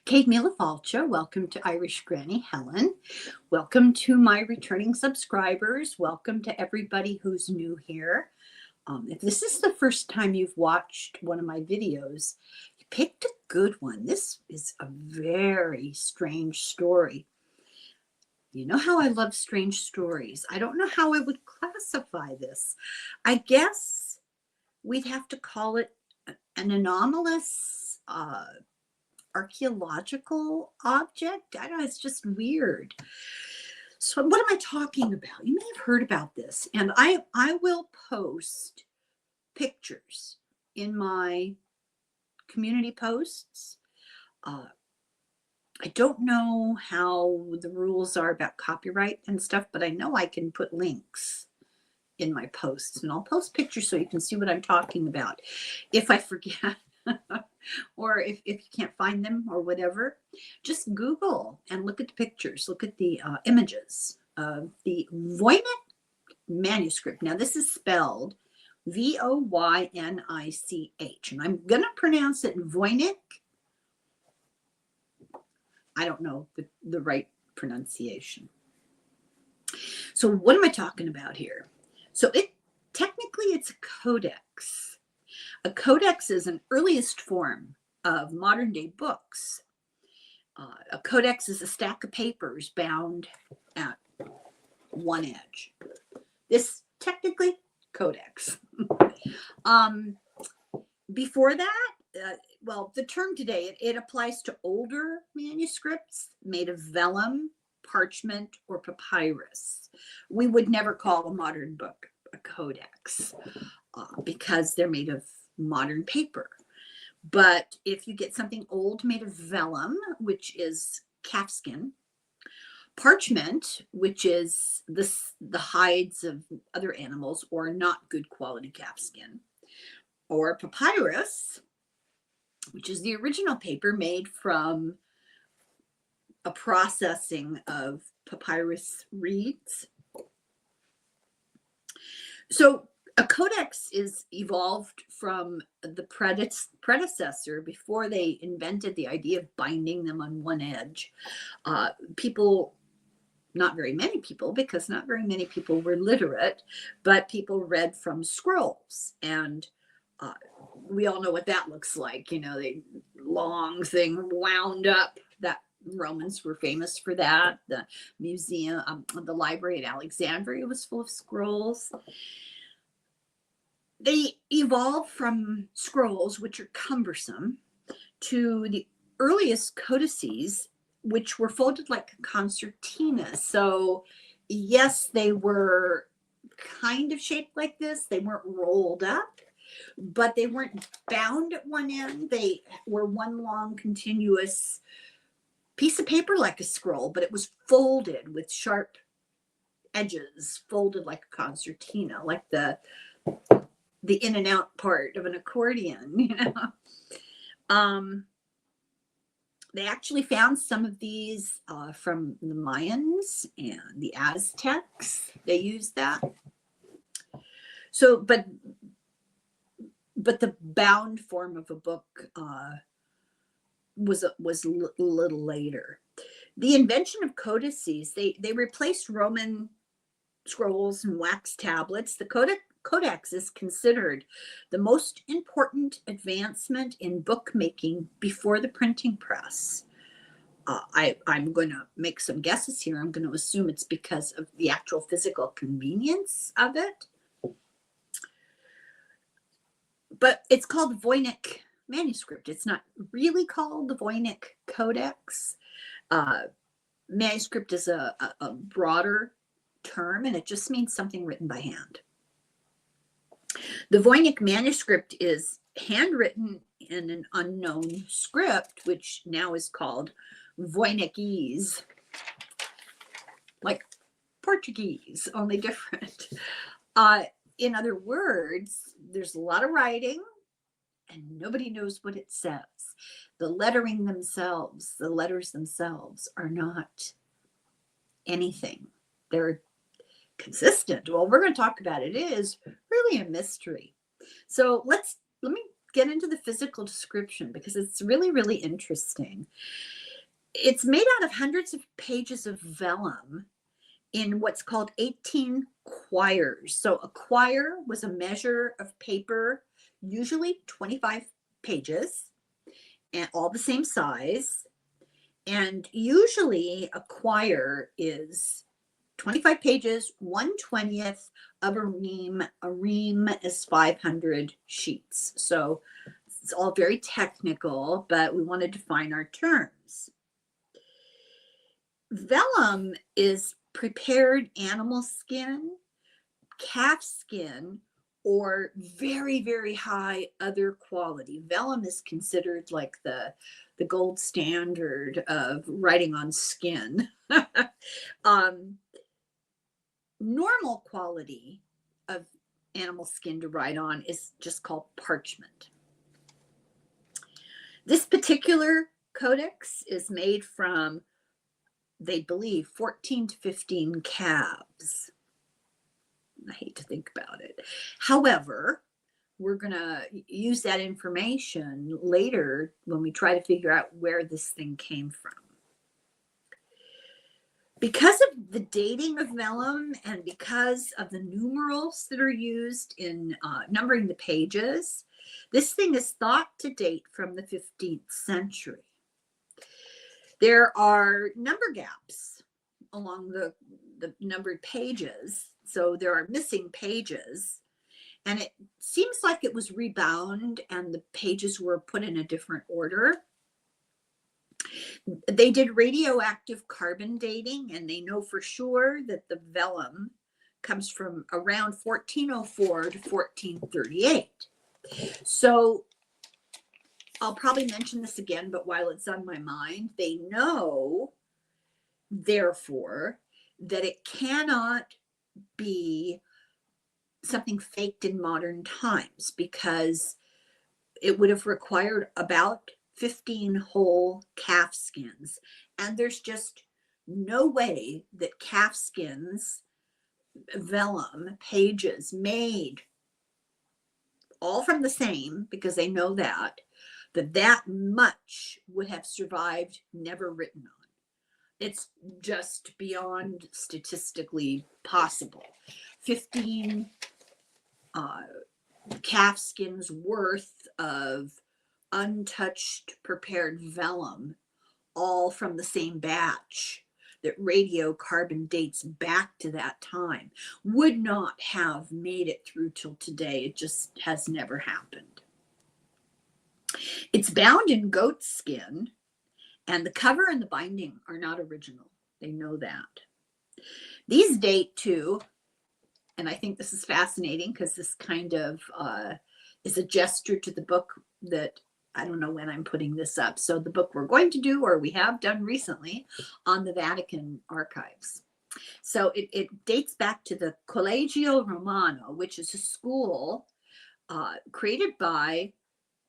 Kate Milafalcha, welcome to Irish Granny Helen. Welcome to my returning subscribers. Welcome to everybody who's new here. If this is the first time you've watched one of my videos, you picked a good one. This is a very strange story. You know how I love strange stories. I don't know how I would classify this. I guess we'd have to call it an anomalous archaeological object. I don't know, it's just weird. So what am I talking about? You may have heard about this, and I will post pictures in my community posts. I don't know how the rules are about copyright and stuff, but I know I can put links in my posts, and I'll post pictures so you can see what I'm talking about. If I forget, or if you can't find them or whatever, just Google and look at the pictures, look at the images of the Voynich manuscript. Now this is spelled Voynich, and I'm going to pronounce it Voynich. I don't know the right pronunciation. So what am I talking about here? So technically it's a codex. A codex is an earliest form of modern day books. A codex is a stack of papers bound at one edge. This technically codex. Before that, well, the term today, it applies to older manuscripts made of vellum, parchment, or papyrus. We would never call a modern book a codex because they're made of modern paper. But if you get something old made of vellum, which is calfskin, parchment, which is the hides of other animals or not good quality calfskin, or papyrus, which is the original paper made from a processing of papyrus reeds. So a codex is evolved from the predecessor before they invented the idea of binding them on one edge. People, not very many people, because not very many people were literate, but people read from scrolls, and we all know what that looks like. You know, the long thing wound up. That Romans were famous for that. The museum, the library at Alexandria was full of scrolls. They evolved from scrolls, which are cumbersome, to the earliest codices, which were folded like a concertina. So yes, they were kind of shaped like this. They weren't rolled up, but they weren't bound at one end. They were one long continuous piece of paper like a scroll, but it was folded with sharp edges, folded like a concertina, like the in and out part of an accordion, you know. They actually found some of these from the Mayans and the Aztecs. They used that. So, but the bound form of a book was a little later. The invention of codices, they replaced Roman scrolls and wax tablets. The codex is considered the most important advancement in bookmaking before the printing press. I'm going to make some guesses here. I'm going to assume it's because of the actual physical convenience of it. But it's called the Voynich manuscript. It's not really called the Voynich Codex. Manuscript is a broader term, and it just means something written by hand. The Voynich manuscript is handwritten in an unknown script, which now is called Voynichese, like Portuguese, only different. In other words, there's a lot of writing and nobody knows what it says. The lettering themselves, the letters themselves are not anything. They're consistent. Well, we're going to talk about it. It is really a mystery. So let me get into the physical description because it's really, really interesting. It's made out of hundreds of pages of vellum in what's called 18 quires. So a quire was a measure of paper, usually 25 pages, and all the same size. And usually a quire is 25 pages, 1/20th of a ream. A ream is 500 sheets. So it's all very technical, but we want to define our terms. Vellum is prepared animal skin, calf skin, or very, very high other quality. Vellum is considered like the gold standard of writing on skin. Normal quality of animal skin to write on is just called parchment. This particular codex is made from, they believe, 14 to 15 calves. I hate to think about it. However, we're going to use that information later when we try to figure out where this thing came from. Because of the dating of vellum and because of the numerals that are used in numbering the pages, this thing is thought to date from the 15th century. There are number gaps along the numbered pages, so there are missing pages, and it seems like it was rebound and the pages were put in a different order. They did radioactive carbon dating, and they know for sure that the vellum comes from around 1404 to 1438. So I'll probably mention this again, but while it's on my mind, they know, therefore, that it cannot be something faked in modern times, because it would have required about 15 whole calf skins. And there's just no way that calf skins, vellum, pages made all from the same, because they know that much would have survived never written on. It's just beyond statistically possible. 15 calf skins worth of untouched prepared vellum, all from the same batch that radiocarbon dates back to that time, would not have made it through till today. It just has never happened. It's bound in goat skin, and the cover and the binding are not original. They know that. These date too, and I think this is fascinating because this kind of is a gesture to the book that I don't know when I'm putting this up. So the book we're going to do, or we have done recently, on the Vatican archives. So it dates back to the Collegio Romano, which is a school created by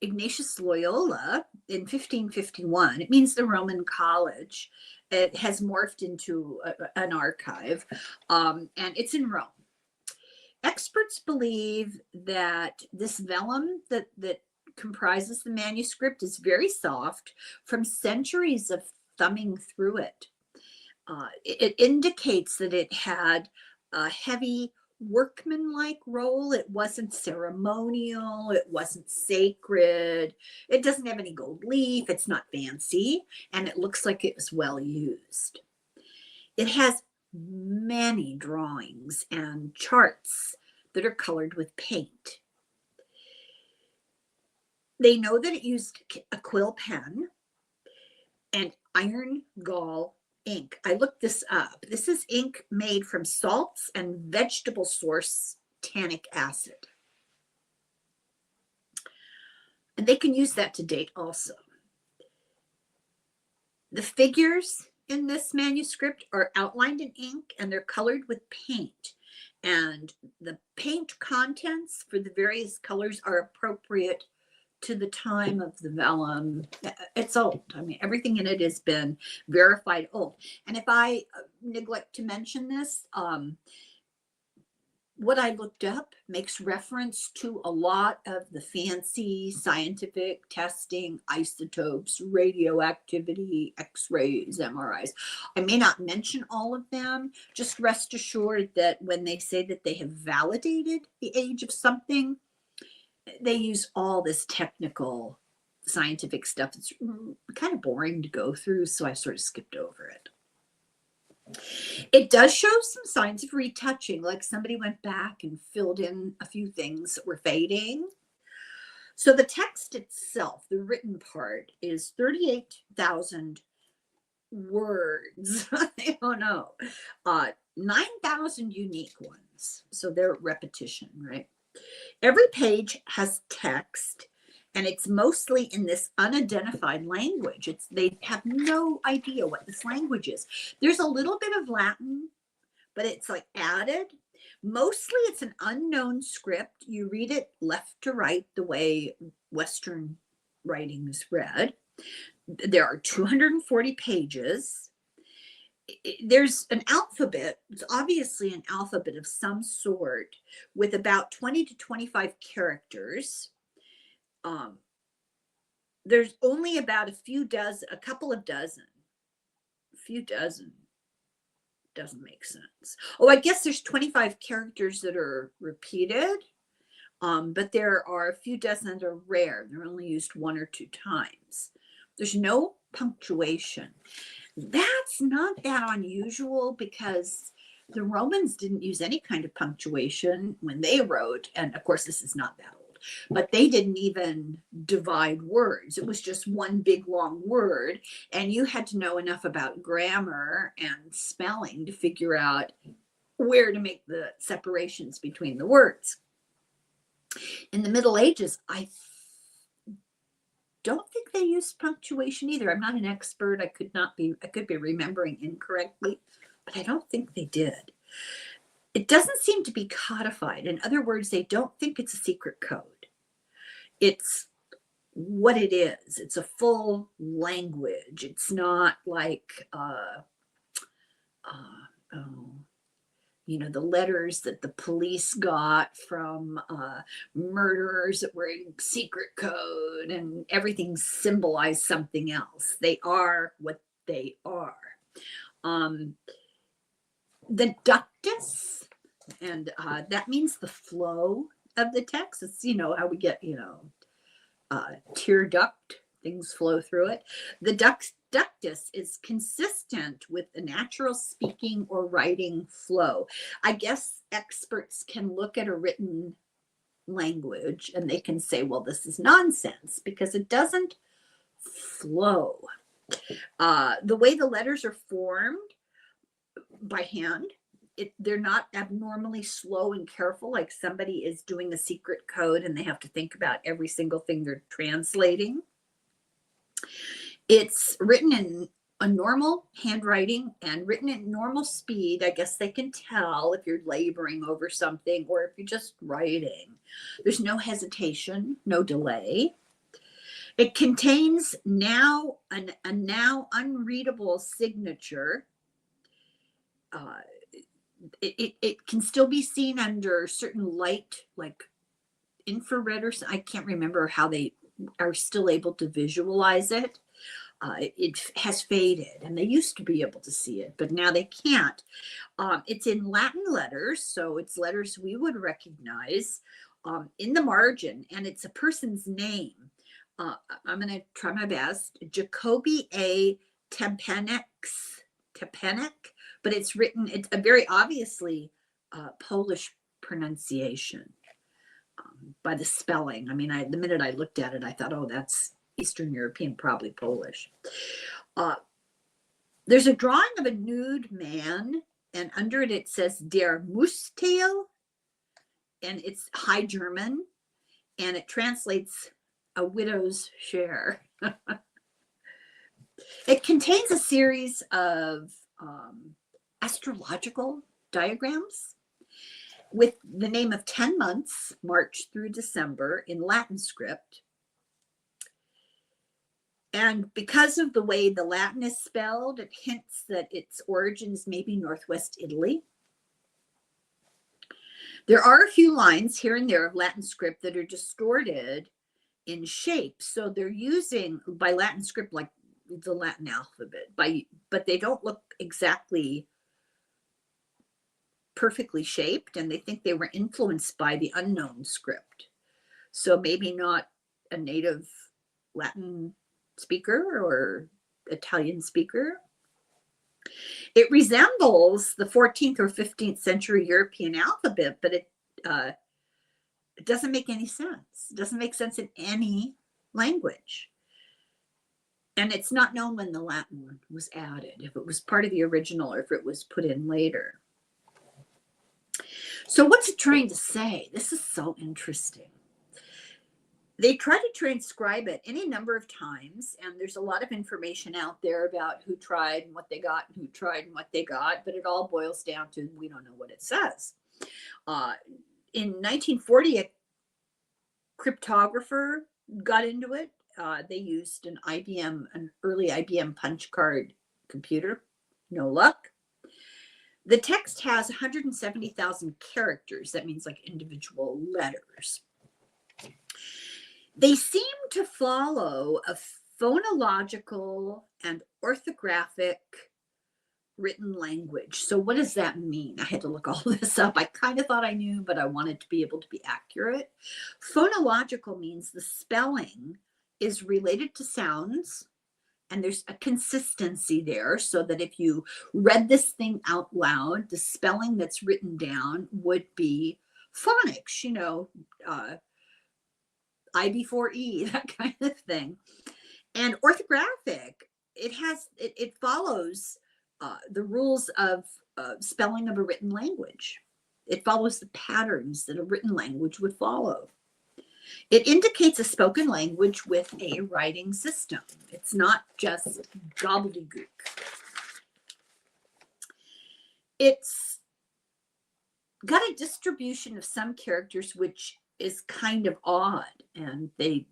Ignatius Loyola in 1551. It means the Roman college. It has morphed into an archive, and it's in Rome. Experts believe that this vellum that comprises the manuscript is very soft from centuries of thumbing through it. It indicates that it had a heavy workmanlike role. It wasn't ceremonial. It wasn't sacred. It doesn't have any gold leaf. It's not fancy. And it looks like it was well used. It has many drawings and charts that are colored with paint. They know that it used a quill pen and iron gall ink. I looked this up. This is ink made from salts and vegetable source tannic acid. And they can use that to date also. The figures in this manuscript are outlined in ink and they're colored with paint. And the paint contents for the various colors are appropriate to the time of the vellum. It's old. I mean, everything in it has been verified old. And if I neglect to mention this, what I looked up makes reference to a lot of the fancy scientific testing, isotopes, radioactivity, X-rays, MRIs. I may not mention all of them. Just rest assured that when they say that they have validated the age of something, they use all this technical scientific stuff. It's kind of boring to go through, so I sort of skipped over it. It does show some signs of retouching, like somebody went back and filled in a few things that were fading. So the text itself, the written part, is 38,000 words. I don't know. 9,000 unique ones. So they're repetition, right? Every page has text, and it's mostly in this unidentified language. They have no idea what this language is. There's a little bit of Latin, but it's like added. Mostly it's an unknown script. You read it left to right the way Western writing is read. There are 240 pages. There's an alphabet. It's obviously an alphabet of some sort with about 20 to 25 characters. There's only about a couple of dozen. A few dozen doesn't make sense. Oh, I guess there's 25 characters that are repeated, but there are a few dozen that are rare. They're only used 1 or 2 times. There's no punctuation. That's not that unusual because the Romans didn't use any kind of punctuation when they wrote, and of course this is not that old, but they didn't even divide words. It was just one big long word, and you had to know enough about grammar and spelling to figure out where to make the separations between the words. In the Middle Ages, I don't think they used punctuation either. I'm not an expert. I could be remembering incorrectly, but I don't think they did. It doesn't seem to be codified. In other words, they don't think it's a secret code. It's what it is. It's a full language. It's not like, the letters that the police got from murderers that were in secret code and everything symbolized something else. They are what they are. The ductus, and that means the flow of the text. It's, how we get, tear duct, things flow through it. The ductus is consistent with the natural speaking or writing flow. I guess experts can look at a written language and they can say, well, this is nonsense because it doesn't flow. The way the letters are formed by hand, they're not abnormally slow and careful, like somebody is doing a secret code and they have to think about every single thing they're translating. It's written in a normal handwriting and written at normal speed. I guess they can tell if you're laboring over something or if you're just writing. There's no hesitation, no delay. It contains a now unreadable signature. It can still be seen under certain light, like infrared or I can't remember how they are still able to visualize it. It has faded, and they used to be able to see it, but now they can't. It's in Latin letters, so it's letters we would recognize in the margin, and it's a person's name. I'm going to try my best. Jacobi A. Tepenek, but it's a very obviously Polish pronunciation by the spelling. I mean, the minute I looked at it, I thought, oh, that's Eastern European, probably Polish. There's a drawing of a nude man, and under it, it says Der Musteil, and it's High German, and it translates a widow's share. It contains a series of astrological diagrams with the name of 10 months, March through December, in Latin script. And because of the way the Latin is spelled, it hints that its origins may be Northwest Italy. There are a few lines here and there of Latin script that are distorted in shape. So they're using by Latin script like the Latin alphabet, but they don't look exactly perfectly shaped, and they think they were influenced by the unknown script. So maybe not a native Latin speaker or Italian speaker. It resembles the 14th or 15th century European alphabet, but it doesn't make any sense. It doesn't make sense in any language. And it's not known when the Latin was added, if it was part of the original or if it was put in later. So what's it trying to say? This is so interesting. They try to transcribe it any number of times, and there's a lot of information out there about who tried and what they got and who tried and what they got, but it all boils down to we don't know what it says. In 1940, a cryptographer got into it. They used an early IBM punch card computer. No luck. The text has 170,000 characters. That means like individual letters. They seem to follow a phonological and orthographic written language. So what does that mean? I had to look all this up. I kind of thought I knew, but I wanted to be able to be accurate. Phonological means the spelling is related to sounds, and there's a consistency there, so that if you read this thing out loud, the spelling that's written down would be phonics, you know, I before E, that kind of thing. And orthographic, it follows the rules of spelling of a written language. It follows the patterns that a written language would follow. It indicates a spoken language with a writing system. It's not just gobbledygook. It's got a distribution of some characters which is kind of odd, and they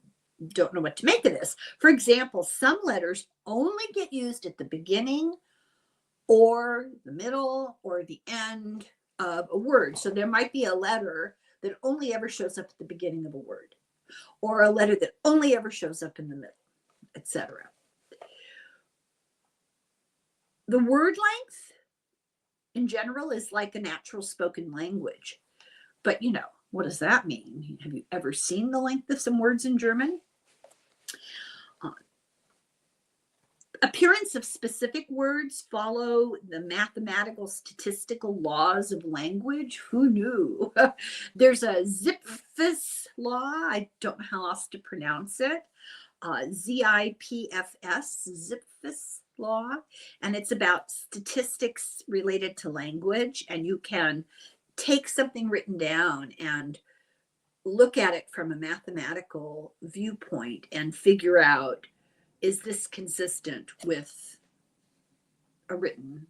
don't know what to make of this. For example, some letters only get used at the beginning or the middle or the end of a word. So there might be a letter that only ever shows up at the beginning of a word, or a letter that only ever shows up in the middle, etc. The word length in general is like a natural spoken language. But, you know, what does that mean? Have you ever seen the length of some words in German? Appearance of specific words follow the mathematical statistical laws of language. Who knew? There's a Zipf's law. I don't know how else to pronounce it. ZIPFS, Zipf's law. And it's about statistics related to language. And you can take something written down and look at it from a mathematical viewpoint and figure out, is this consistent with a written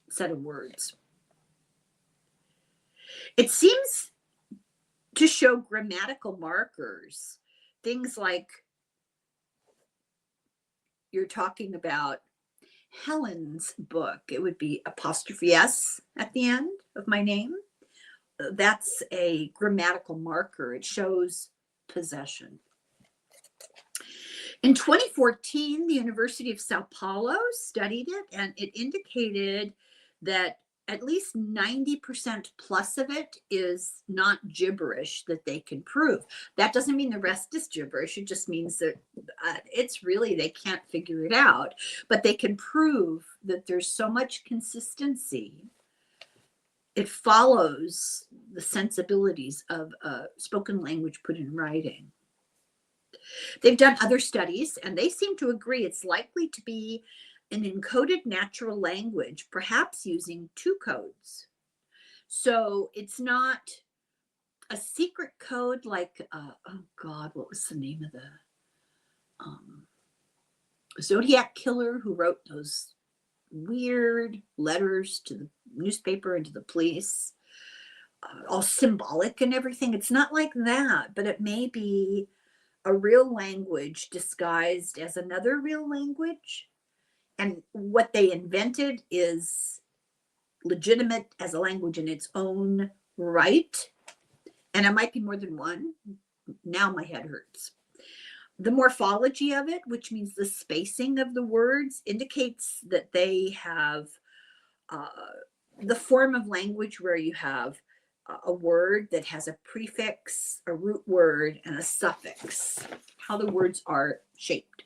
set of words? It seems to show grammatical markers, things like you're talking about Helen's book. It would be apostrophe S at the end of my name. That's a grammatical marker. It shows possession. In 2014, the University of Sao Paulo studied it, and it indicated that at least 90% plus of it is not gibberish that they can prove. That doesn't mean the rest is gibberish. It just means that it's really, they can't figure it out, but they can prove that there's so much consistency. It follows the sensibilities of a spoken language put in writing. They've done other studies, and they seem to agree it's likely to be an encoded natural language, perhaps using two codes. So it's not a secret code like, oh God, what was the name of the Zodiac killer who wrote those weird letters to the newspaper and to the police, all symbolic and everything. It's not like that, but it may be a real language disguised as another real language. And what they invented is legitimate as a language in its own right, and it might be more than one. Now my head hurts. The morphology of it, which means the spacing of the words, indicates that they have the form of language where you have a word that has a prefix, a root word, and a suffix, how the words are shaped.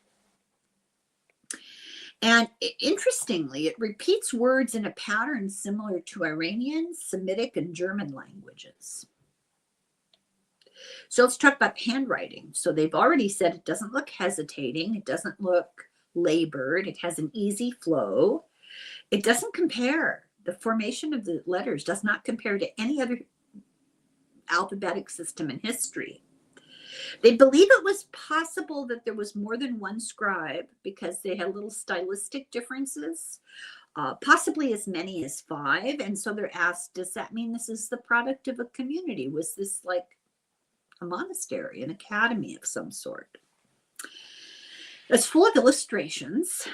And interestingly, it repeats words in a pattern similar to Iranian, Semitic, and German languages. So let's talk about handwriting. So they've already said it doesn't look hesitating. It doesn't look labored. It has an easy flow. It doesn't compare. The formation of the letters does not compare to any other alphabetic system in history. They believe it was possible that there was more than one scribe because they had little stylistic differences, possibly as many as 5. And so they're asked, does that mean this is the product of a community? Was this like a monastery, an academy of some sort? It's full of illustrations.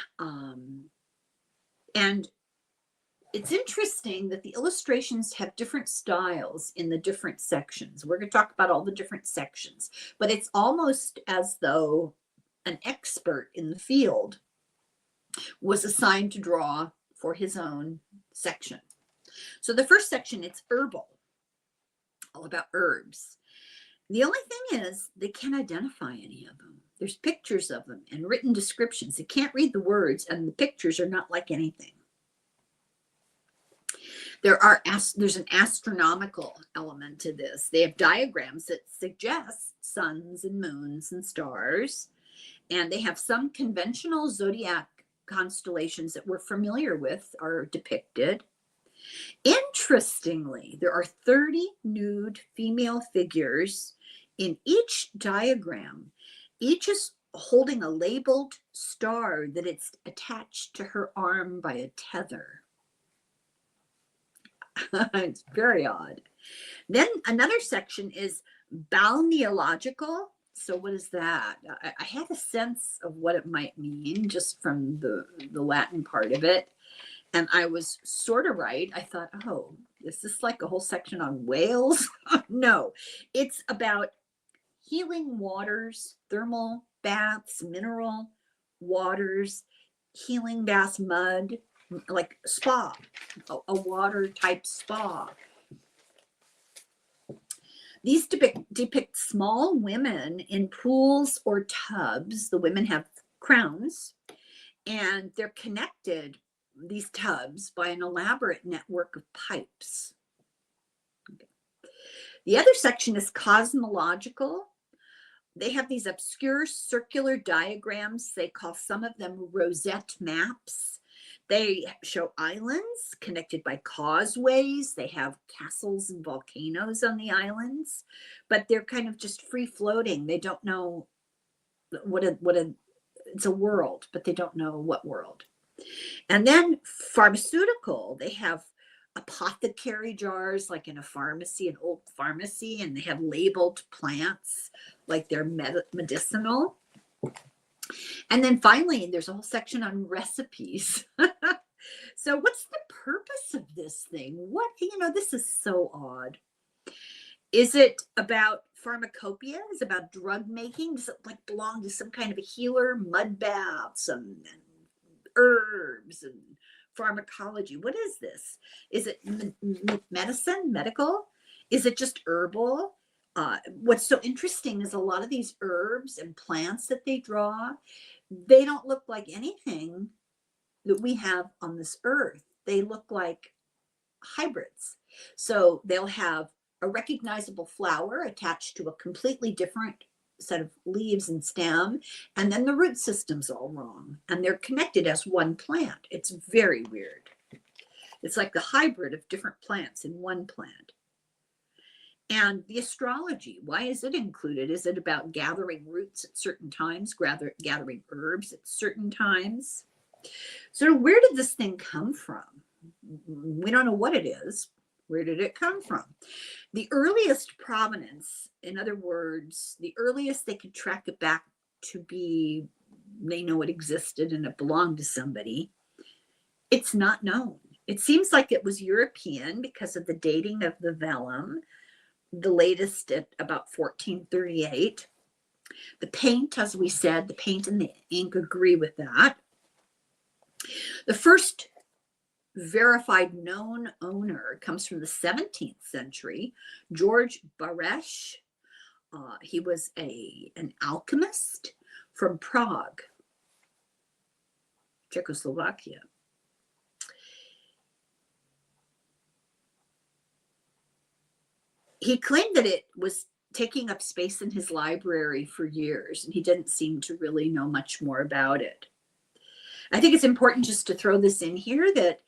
And it's interesting that the illustrations have different styles in the different sections. We're going to talk about all the different sections, but it's almost as though an expert in the field was assigned to draw for his own section. So the first section, it's herbal, all about herbs. The only thing is they can't identify any of them. There's pictures of them and written descriptions. They can't read the words, and the pictures are not like anything. There's an astronomical element to this. They have diagrams that suggest suns and moons and stars, and they have some conventional zodiac constellations that we're familiar with are depicted. Interestingly, there are 30 nude female figures in each diagram. Each is holding a labeled star that it's attached to her arm by a tether. It's very odd. Then another section is balneological. So what is that? I had a sense of what it might mean just from the Latin part of it. And I was sort of right. I thought, oh, is this like a whole section on whales? No, it's about healing waters, thermal baths, mineral waters, healing baths, mud, like spa, a water type spa. These depict small women in pools or tubs. The women have crowns, and they're connected, these tubs, by an elaborate network of pipes. Okay. The other section is cosmological. They have these obscure circular diagrams. They call some of them rosette maps. They show islands connected by causeways. They have castles and volcanoes on the islands, but they're kind of just free floating. They don't know it's a world, but they don't know what world. And then pharmaceutical, they have apothecary jars like in a pharmacy, an old pharmacy, and they have labeled plants like they're medicinal. And then finally, there's a whole section on recipes. So what's the purpose of this thing? This is so odd. Is it about pharmacopoeia? Is it about drug making? Does it like belong to some kind of a healer? Mud baths and herbs and pharmacology? What is this? Is it medicine, medical? Is it just herbal? What's so interesting is a lot of these herbs and plants that they draw, they don't look like anything that we have on this earth. They look like hybrids. So they'll have a recognizable flower attached to a completely different set of leaves and stem, and then the root system's all wrong, and they're connected as one plant. It's very weird. It's like the hybrid of different plants in one plant. And the astrology, why is it included? Is it about gathering roots at certain times, gathering herbs at certain times? So where did this thing come from? We don't know what it is. Where did it come from? The earliest provenance, in other words, the earliest they could track it back to be, they know it existed and it belonged to somebody, it's not known. It seems like it was European because of the dating of the vellum, the latest at about 1438. The paint, as we said, the paint and the ink agree with that. The first verified known owner comes from the 17th century, George Baresch. He was an alchemist from Prague, Czechoslovakia. He claimed that it was taking up space in his library for years, and he didn't seem to really know much more about it. I think it's important just to throw this in here that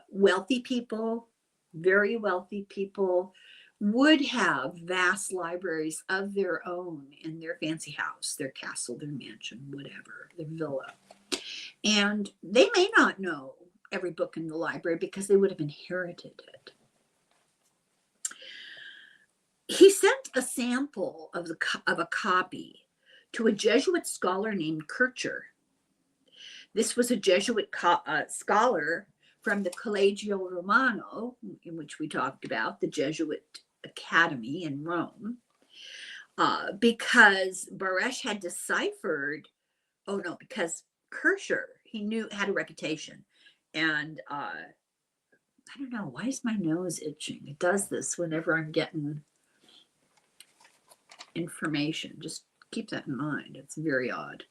wealthy people, very wealthy people, would have vast libraries of their own in their fancy house, their castle, their mansion, whatever, their villa. And they may not know every book in the library because they would have inherited it. He sent a sample of a copy to a Jesuit scholar named Kircher. This was a Jesuit scholar from the Collegio Romano, in which we talked about, the Jesuit Academy in Rome, because Baresch had deciphered, because Kircher, he had a reputation. And I don't know, why is my nose itching? It does this whenever I'm getting information. Just keep that in mind. It's very odd.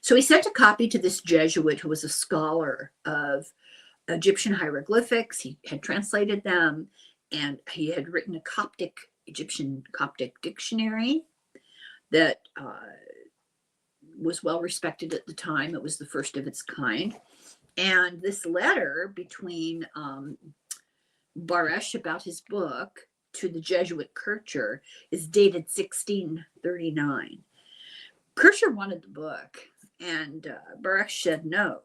So he sent a copy to this Jesuit who was a scholar of Egyptian hieroglyphics. He had translated them, and he had written a Egyptian Coptic dictionary that was well respected at the time. It was the first of its kind. And this letter between Baresch about his book to the Jesuit Kircher is dated 1639. Kircher wanted the book, and Baresch said no.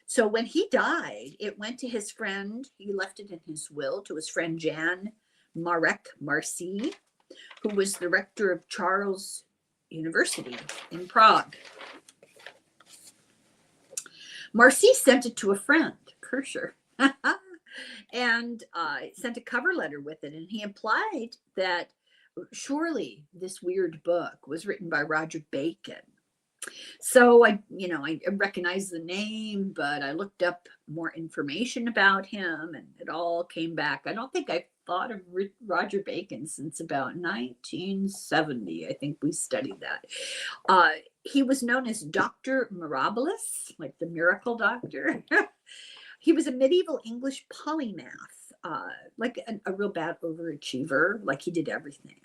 So when he died, it went to his friend. He left it in his will to his friend Jan Marek Marci, who was the rector of Charles University in Prague. Marci sent it to a friend, Kircher, and sent a cover letter with it. And he implied that surely this weird book was written by Roger Bacon. So I recognized the name, but I looked up more information about him, and it all came back. I don't think I thought of Roger Bacon since about 1970. I think we studied that. He was known as Dr. Mirabilis, like the miracle doctor. He was a medieval English polymath, like a real bad overachiever, like he did everything.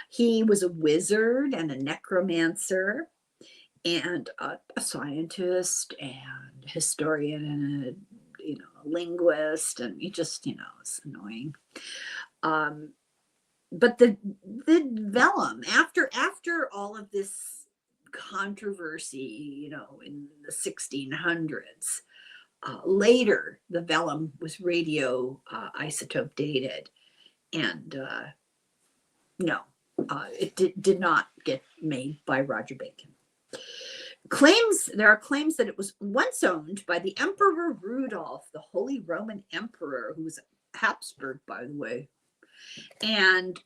He was a wizard and a necromancer, and a scientist and historian and a linguist, and he just it's annoying. But the vellum, after all of this controversy, in the 1600s, later the vellum was radio isotope dated, and it did not get made by Roger Bacon. There are claims that it was once owned by the Emperor Rudolph, the Holy Roman Emperor, who was a Habsburg, by the way. And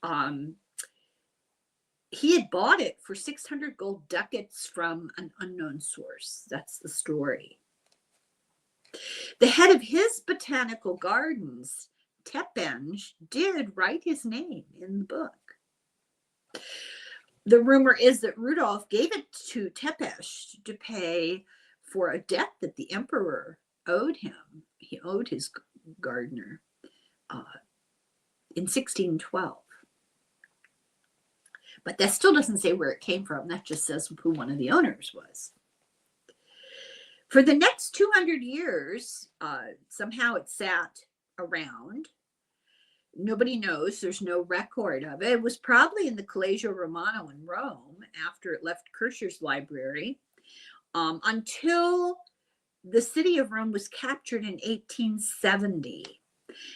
he had bought it for 600 gold ducats from an unknown source. That's the story. The head of his botanical gardens, Tepenge, did write his name in the book. The rumor is that Rudolph gave it to Tepes to pay for a debt that the emperor owed him. He owed his gardener in 1612. But that still doesn't say where it came from. That just says who one of the owners was. For the next 200 years, somehow it sat around. Nobody knows. There's no record of it. It was probably in the Collegio Romano in Rome after it left Kircher's library, until the city of Rome was captured in 1870.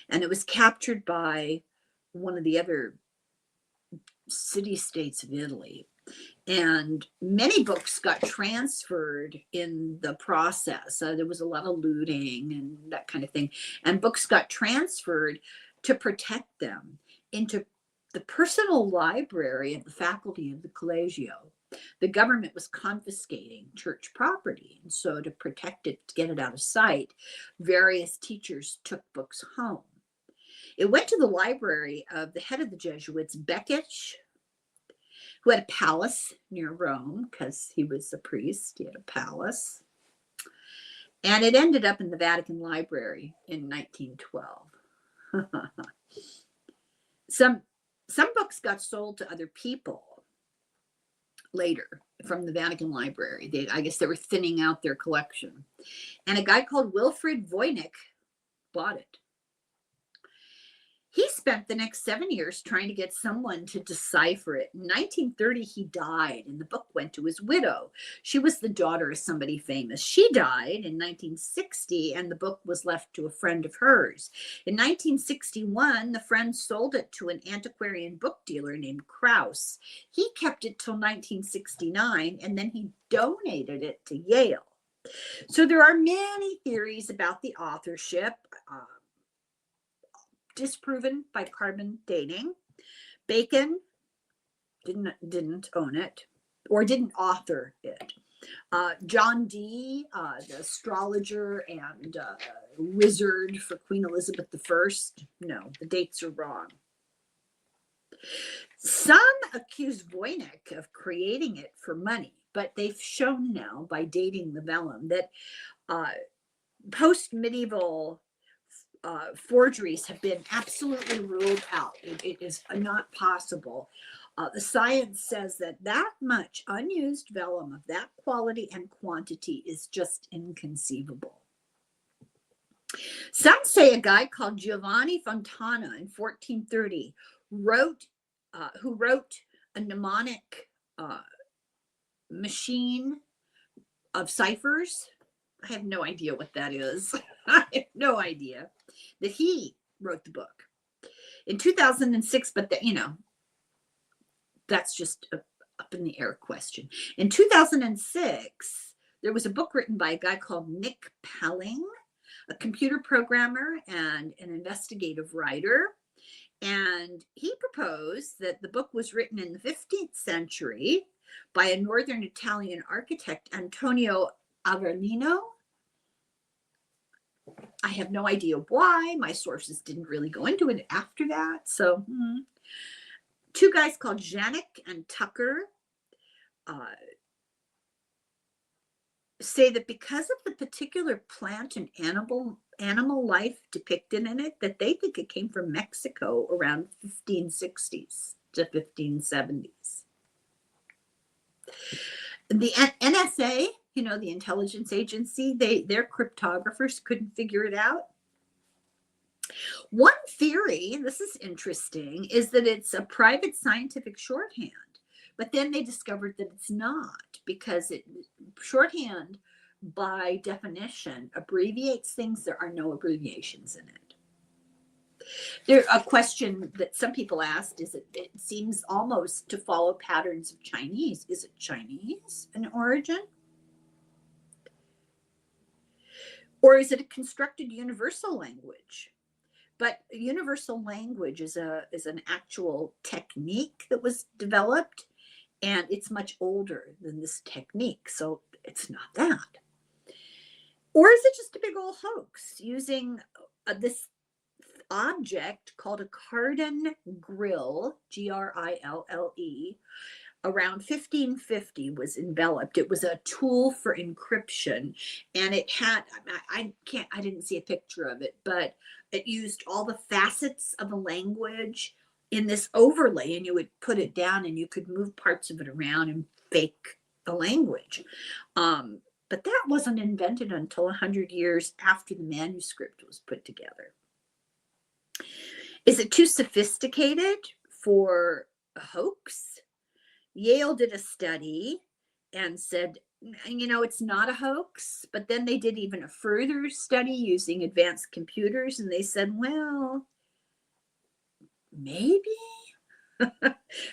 And it was captured by one of the other city-states of Italy. And many books got transferred in the process. There was a lot of looting and that kind of thing. And books got transferred to protect them into the personal library of the faculty of the Collegio. The government was confiscating church property. And so to protect it, to get it out of sight, various teachers took books home. It went to the library of the head of the Jesuits, Beckett, who had a palace near Rome because he was a priest. He had a palace. And it ended up in the Vatican Library in 1912. Some books got sold to other people later from the Vatican Library. I guess they were thinning out their collection. And a guy called Wilfrid Voynich bought it. He spent the next 7 years trying to get someone to decipher it. In 1930, he died, and the book went to his widow. She was the daughter of somebody famous. She died in 1960, and the book was left to a friend of hers. In 1961, the friend sold it to an antiquarian book dealer named Krauss. He kept it till 1969, and then he donated it to Yale. So there are many theories about the authorship. Disproven by carbon dating. Bacon didn't own it or didn't author it. John Dee, the astrologer and wizard for Queen Elizabeth I, no, the dates are wrong. Some accuse Voynich of creating it for money, but they've shown now by dating the vellum that post-medieval forgeries have been absolutely ruled out. It is not possible. The science says that much unused vellum of that quality and quantity is just inconceivable. Some say a guy called Giovanni Fontana in 1430 who wrote a mnemonic machine of ciphers. I have no idea what that is. I have no idea that he wrote the book in 2006, but that's just up in the air question. In 2006, there was a book written by a guy called Nick Pelling, a computer programmer and an investigative writer. And he proposed that the book was written in the 15th century by a northern Italian architect, Antonio Avellino. I have no idea why. My sources didn't really go into it after that. So two guys called Janik and Tucker say that because of the particular plant and animal life depicted in it, that they think it came from Mexico around 1560s to 1570s. The NSA, the intelligence agency, their cryptographers couldn't figure it out. One theory, this is interesting, is that it's a private scientific shorthand, but then they discovered that it's not, because shorthand by definition abbreviates things. There are no abbreviations in it. A question that some people asked is it seems almost to follow patterns of Chinese. Is it Chinese in origin? Or is it a constructed universal language? But a universal language is an actual technique that was developed, and it's much older than this technique, so it's not that. Or is it just a big old hoax using this object called a Cardan grill, Grille, around 1550 was enveloped. It was a tool for encryption, and it had, I didn't see a picture of it, but it used all the facets of a language in this overlay, and you would put it down and you could move parts of it around and fake the language. But that wasn't invented until 100 years after the manuscript was put together. Is it too sophisticated for a hoax? Yale did a study and said, it's not a hoax. But then they did even a further study using advanced computers, and they said, well, maybe.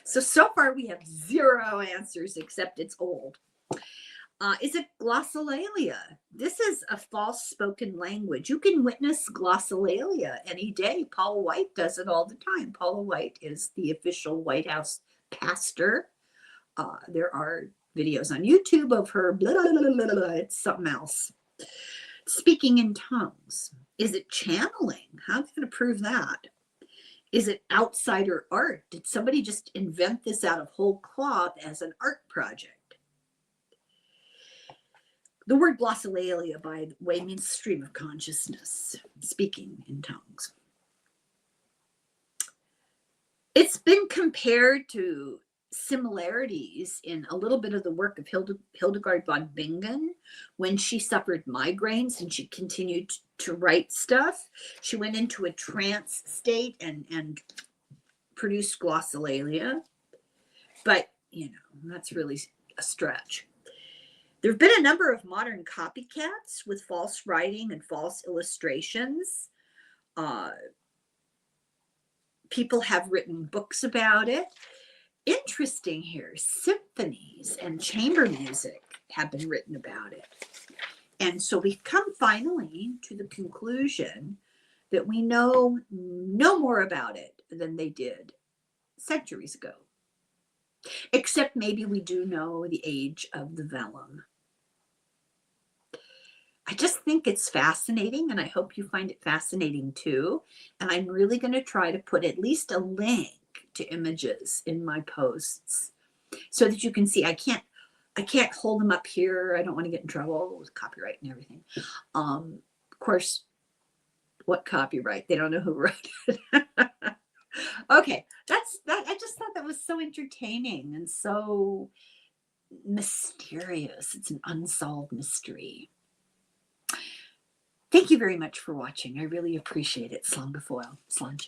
So far we have 0 answers, except it's old. Is it glossolalia? This is a false spoken language. You can witness glossolalia any day. Paula White does it all the time. Paula White is the official White House pastor. There are videos on YouTube of her, blah, blah, blah, blah, blah. It's something else. Speaking in tongues. Is it channeling? How are they going to prove that? Is it outsider art? Did somebody just invent this out of whole cloth as an art project? The word glossolalia, by the way, means stream of consciousness, speaking in tongues. It's been compared to similarities in a little bit of the work of Hildegard von Bingen when she suffered migraines and she continued to write stuff. She went into a trance state and produced glossolalia. But, you know, that's really a stretch. There have been a number of modern copycats with false writing and false illustrations. People have written books about it. Interesting here, symphonies and chamber music have been written about it. And so we've come finally to the conclusion that we know no more about it than they did centuries ago. Except maybe we do know the age of the vellum. I just think it's fascinating, and I hope you find it fascinating too. And I'm really going to try to put at least a link to images in my posts so that you can see. I can't hold them up here. I don't want to get in trouble with copyright and everything. Of course, what copyright? They don't know who wrote it. Okay, that's that. I just thought that was so entertaining and so mysterious. It's an unsolved mystery. Thank you very much for watching. I really appreciate it. Slán go fóill. Slán.